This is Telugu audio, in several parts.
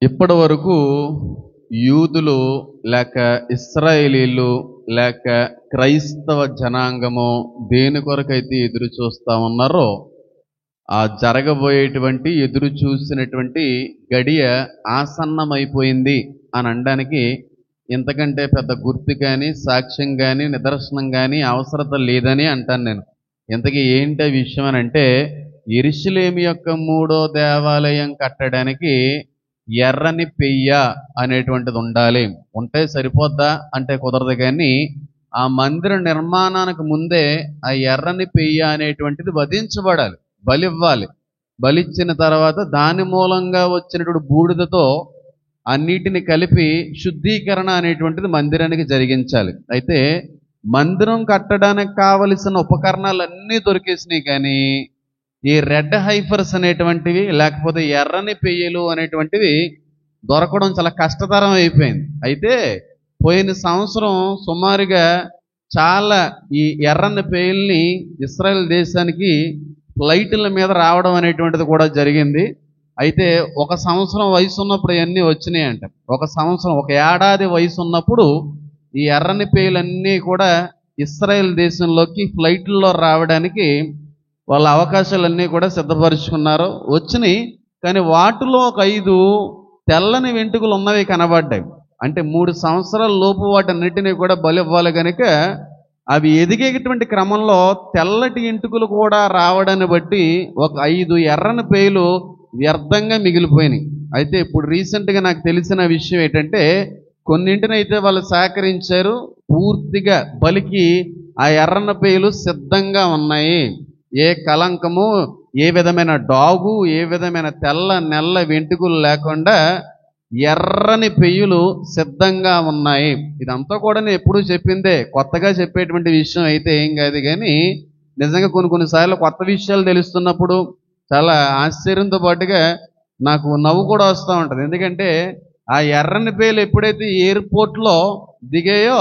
ఇప్పటి వరకు యూదులు లేక ఇశ్రాయేలీలు లేక క్రైస్తవ జనాంగము దేని కొరకైతే ఎదురు చూస్తా ఉన్నారో ఆ జరగబోయేటువంటి ఎదురు చూసినటువంటి గడియ ఆసన్నమైపోయింది అని అనడానికి ఇంతకంటే పెద్ద గుర్తు కానీ సాక్ష్యం కానీ నిదర్శనం కానీ అవసరత లేదని అంటాను నేను. ఇంతకీ ఏంటి ఆ విషయం అని అంటే, యెరూషలేము యొక్క 3వ దేవాలయం కట్టడానికి ఎర్రని పెయ్య అనేటువంటిది ఉండాలి. ఉంటే సరిపోద్దా అంటే కుదరదు, కానీ ఆ మందిర నిర్మాణానికి ముందే ఆ ఎర్రని పెయ్య అనేటువంటిది వధించబడాలి, బలివ్వాలి. బలిచ్చిన తర్వాత దాని మూలంగా వచ్చినటువంటి బూడిదతో అన్నిటిని కలిపి శుద్ధీకరణ అనేటువంటిది మందిరానికి జరిగించాలి. అయితే మందిరం కట్టడానికి కావలసిన ఉపకరణాలన్నీ దొరికేసినాయి, కానీ ఈ రెడ్ హైఫర్స్ అనేటువంటివి లేకపోతే ఎర్రని పెయ్యలు అనేటువంటివి దొరకడం చాలా కష్టతరం అయిపోయింది. అయితే పోయిన సంవత్సరం సుమారుగా చాలా ఈ ఎర్రని పెయ్యల్ని ఇశ్రాయేల్ దేశానికి ఫ్లైట్ల మీద రావడం అనేటువంటిది కూడా జరిగింది. అయితే ఒక సంవత్సరం వయసు ఉన్నప్పుడు ఇవన్నీ వచ్చినాయంట. ఒక ఏడాది వయసు ఉన్నప్పుడు ఈ ఎర్రని పేలన్నీ కూడా ఇశ్రాయేల్ దేశంలోకి ఫ్లైట్లలో రావడానికి వాళ్ళ అవకాశాలన్నీ కూడా సిద్ధపరుచుకున్నారు, వచ్చినాయి. కానీ వాటిలో ఒక 5 తెల్లని వెంట్రుకలు ఉన్నవి కనబడ్డాయి. అంటే 3 సంవత్సరాల లోపు వాటన్నిటినీ కూడా బలి ఇవ్వాలి కనుక అవి ఎదిగేటువంటి క్రమంలో తెల్లటి ఎంటుకలు కూడా రావడాన్ని బట్టి ఒక 5 ఎర్రని పేలు వ్యర్థంగా మిగిలిపోయినాయి. అయితే ఇప్పుడు రీసెంట్గా నాకు తెలిసిన విషయం ఏంటంటే, కొన్నింటినైతే వాళ్ళు సహకరించారు, పూర్తిగా బలికి ఆ ఎర్రన పేలు సిద్ధంగా ఉన్నాయి. ఏ కలంకము, ఏ విధమైన డాగు, ఏ విధమైన తెల్ల నెల్ల వెంట్రుకలు లేకుండా ఎర్రని పెయ్యులు సిద్ధంగా ఉన్నాయి. ఇదంతా కూడా నేను ఎప్పుడూ చెప్పిందే, కొత్తగా చెప్పేటువంటి విషయం అయితే ఏం కాదు. కానీ నిజంగా కొన్నిసార్లు కొత్త విషయాలు తెలుస్తున్నప్పుడు చాలా ఆశ్చర్యంతో పాటుగా నాకు నవ్వు కూడా వస్తూ ఉంటుంది. ఎందుకంటే ఆ ఎర్రని పేలు ఎప్పుడైతే ఎయిర్పోర్ట్లో దిగాయో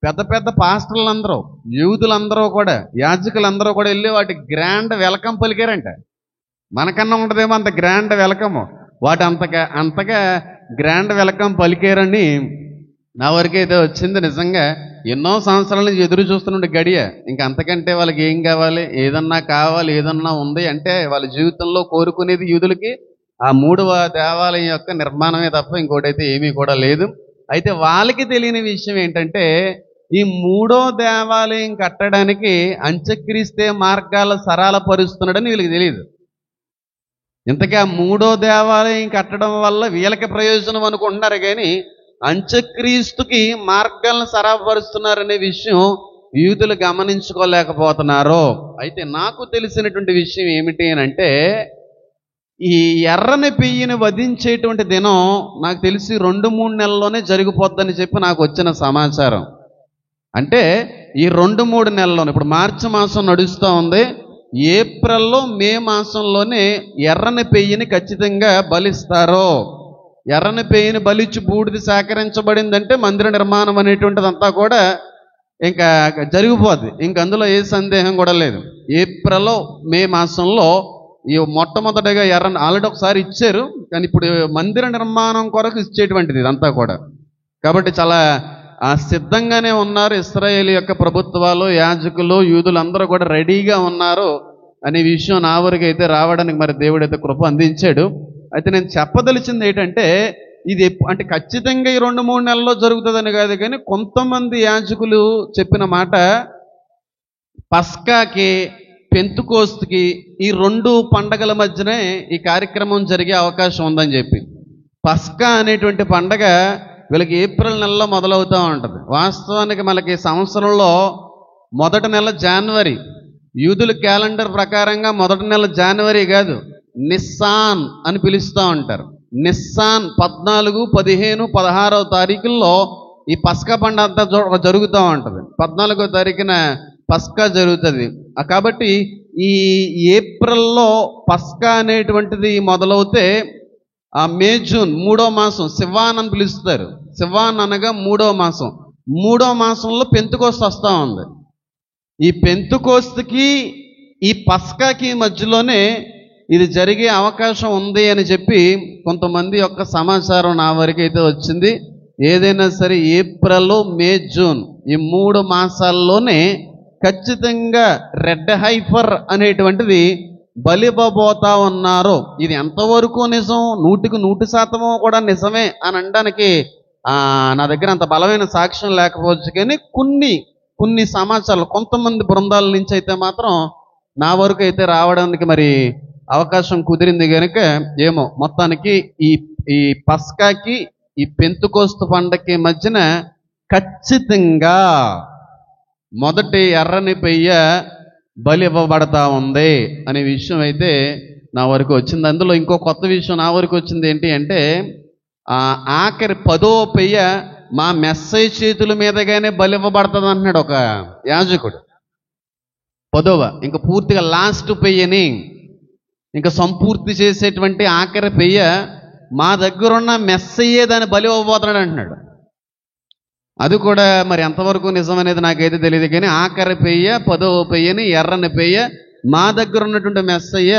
పెద్ద పెద్ద పాస్టర్లందరూ, యూదులందరూ కూడా, యాజకులందరూ కూడా వెళ్ళి వాటి గ్రాండ్ వెల్కమ్ పలికారంట. మనకన్నా ఉంటుందేమో అంత గ్రాండ్ వెల్కమ్, వాటి అంతగా గ్రాండ్ వెల్కమ్ పలికారని నా వరకైతే వచ్చింది. నిజంగా ఎన్నో సంవత్సరాల నుంచి ఎదురు చూస్తున్న గడియ. ఇంకా అంతకంటే వాళ్ళకి ఏం కావాలి? ఏదన్నా ఉంది అంటే వాళ్ళ జీవితంలో కోరుకునేది యూదులకి ఆ 3వ దేవాలయం యొక్క నిర్మాణమే తప్ప ఇంకోటైతే ఏమీ కూడా లేదు. అయితే వాళ్ళకి తెలియని విషయం ఏంటంటే, ఈ 3వ దేవాలయం కట్టడానికి అంత్యక్రీస్తే మార్గాల సరళపరుస్తున్నాడని వీళ్ళకి తెలియదు. ఇంతకీ ఆ 3వ దేవాలయం కట్టడం వల్ల వీళ్ళకి ప్రయోజనం అనుకుంటున్నారు, కానీ అంత్యక్రీస్తుకి మార్గాలను సరళపరుస్తున్నారనే విషయం యూదులు గమనించుకోలేకపోతున్నారు. అయితే నాకు తెలిసినటువంటి విషయం ఏమిటి అని అంటే, ఈ ఎర్రని పెయ్యిని వధించేటువంటి దినం నాకు తెలిసి 2-3 నెలల్లోనే జరిగిపోద్దని చెప్పి నాకు వచ్చిన సమాచారం. అంటే ఈ 2-3 నెలల్లోనే, ఇప్పుడు మార్చి మాసం నడుస్తూ ఉంది, ఏప్రిల్లో మే మాసంలోనే ఎర్రని పెయ్యిని ఖచ్చితంగా బలిస్తారు. ఎర్రని పెయ్యిని బలిచ్చి బూడిది సేకరించబడిందంటే మందిర నిర్మాణం అనేటువంటిది అంతా కూడా ఇంకా జరిగిపోద్ది. ఇంక అందులో ఏ సందేహం కూడా లేదు. ఏప్రిల్లో మే మాసంలో ఈ మొట్టమొదటిగా ఎర్రని ఆల్రెడీ ఒకసారి ఇచ్చారు, కానీ ఇప్పుడు మందిర నిర్మాణం కొరకు ఇచ్చేటువంటిది ఇదంతా కూడా. కాబట్టి చాలా సిద్ధంగానే ఉన్నారు ఇశ్రాయేలు యొక్క ప్రభుత్వాలు, యాజకులు, యూదులందరూ కూడా రెడీగా ఉన్నారు అనే విషయం నా వరకు అయితే రావడానికి మరి దేవుడైతే కృప అందించాడు. అయితే నేను చెప్పదలిచింది ఏంటంటే, ఇది అంటే ఖచ్చితంగా ఈ 2-3 నెలల్లో జరుగుతుందని కాదు, కానీ కొంతమంది యాజకులు చెప్పిన మాట, పస్కాకి పెంతుకోస్తుకి ఈ 2 పండగల మధ్యనే ఈ కార్యక్రమం జరిగే అవకాశం ఉందని చెప్పి. పస్కా అనేటువంటి పండగ వీళ్ళకి ఏప్రిల్ నెలలో మొదలవుతూ ఉంటుంది. వాస్తవానికి మనకి సంవత్సరంలో మొదటి నెల జనవరి, యూదుల క్యాలెండర్ ప్రకారంగా మొదటి నెల జనవరి కాదు, నిస్సాన్ అని పిలుస్తూ ఉంటారు. నిస్సాన్ 14, 15, 16వ తారీఖుల్లో ఈ పస్కా పండుగ అంతా జరుగుతూ ఉంటుంది. 14వ తారీఖున పస్కా జరుగుతుంది. కాబట్టి ఈ ఏప్రిల్లో పస్కా అనేటువంటిది మొదలవుతే ఆ మే జూన్ 3వ మాసం సివాన్ అని పిలుస్తారు. సివాన్ అనగా 3వ మాసం. 3వ మాసంలో పెంతుకోస్తు వస్తూ ఉంది. ఈ పెంతుకోస్తుకి ఈ పస్కాకి మధ్యలోనే ఇది జరిగే అవకాశం ఉంది అని చెప్పి కొంతమంది యొక్క సమాచారం నా వరకు అయితే వచ్చింది. ఏదైనా సరే ఏప్రిల్, మే, జూన్ ఈ 3 మాసాల్లోనే ఖచ్చితంగా రెడ్ హైఫర్ అనేటువంటిది బలివ్వబోతా ఉన్నారు. ఇది ఎంతవరకు నిజం, 100% కూడా నిజమే అని అనడానికి నా దగ్గర అంత బలమైన సాక్ష్యం లేకపోవచ్చు, కానీ కొన్ని సమాచారాలు కొంతమంది బృందాల నుంచి అయితే మాత్రం నా వరకు అయితే రావడానికి మరి అవకాశం కుదిరింది. కనుక ఏమో మొత్తానికి ఈ పస్కాకి ఈ పెంతుకోస్తు పండగకి మధ్యన ఖచ్చితంగా మొదటి ఎర్రని పెయ్య బలి ఇవ్వబడతా ఉంది అనే విషయం అయితే నా వరకు వచ్చింది. అందులో ఇంకో కొత్త విషయం నా వరకు వచ్చింది ఏంటి అంటే, ఆఖరి 10వ పెయ్య మా మెస్సై చేతుల మీదగానే బలి ఇవ్వబడుతుంది అంటున్నాడు ఒక యాజకుడు. 10వ ఇంకా పూర్తిగా లాస్ట్ పెయ్యని ఇంకా సంపూర్తి చేసేటువంటి ఆఖరి పెయ్య మా దగ్గరున్న మెస్సయ్యే దాన్ని బలి ఇవ్వబోతున్నాడు అంటున్నాడు. అది కూడా మరి ఎంతవరకు నిజం అనేది నాకైతే తెలియదు, కానీ ఆఖరి పెయ్య 10వ పెయ్యని ఎర్రని పెయ్య మా దగ్గర ఉన్నటువంటి మెస్సయ్య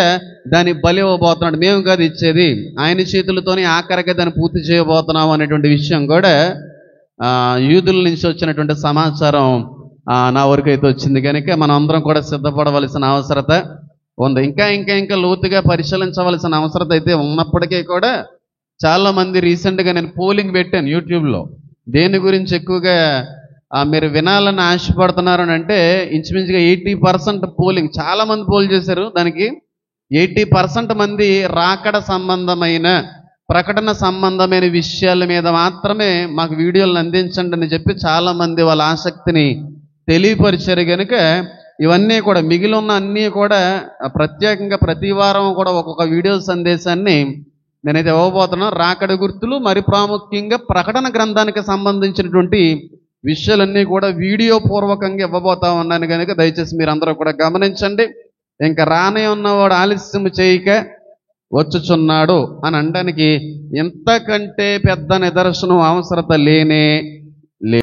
దాన్ని బలి ఇవ్వబోతున్నాడు. మేము కాదు ఇచ్చేది, ఆయన చేతులతోనే ఆఖరిగా దాన్ని పూర్తి చేయబోతున్నాం అనేటువంటి విషయం కూడా యూదుల నుంచి వచ్చినటువంటి సమాచారం నా వరకు అయితే వచ్చింది. కనుక మనం అందరం కూడా సిద్ధపడవలసిన అవసరత ఉంది. ఇంకా లోతుగా పరిశీలించవలసిన అవసరత అయితే ఉన్నప్పటికీ కూడా చాలామంది రీసెంట్గా నేను పోలింగ్ పెట్టాను యూట్యూబ్లో. దేని గురించి ఎక్కువగా మీరు వినాలని ఆశపడుతున్నారు అని అంటే, ఇంచుమించుగా 80% పోలింగ్, చాలామంది పోల్ చేశారు. దానికి 80% మంది రాకడ సంబంధమైన, ప్రకటన సంబంధమైన విషయాల మీద మాత్రమే మాకు వీడియోలను అందించండి అని చెప్పి చాలామంది వాళ్ళ ఆసక్తిని తెలియపరిచారు. కనుక ఇవన్నీ కూడా మిగిలి ఉన్న అన్నీ కూడా ప్రత్యేకంగా ప్రతి వారం కూడా ఒక్కొక్క వీడియో సందేశాన్ని నేనైతే ఇవ్వబోతున్నాను. రాకడ గుర్తులు, మరి ప్రాముఖ్యంగా ప్రకటన గ్రంథానికి సంబంధించినటువంటి విషయాలన్నీ కూడా వీడియో పూర్వకంగా ఇవ్వబోతా ఉన్నాను. కనుక దయచేసి మీరు అందరూ కూడా గమనించండి. ఇంకా రానే ఉన్నవాడు ఆలస్యం చేయక వచ్చుచున్నాడు అని అనడానికి ఇంతకంటే పెద్ద నిదర్శనం అవసరత లేనే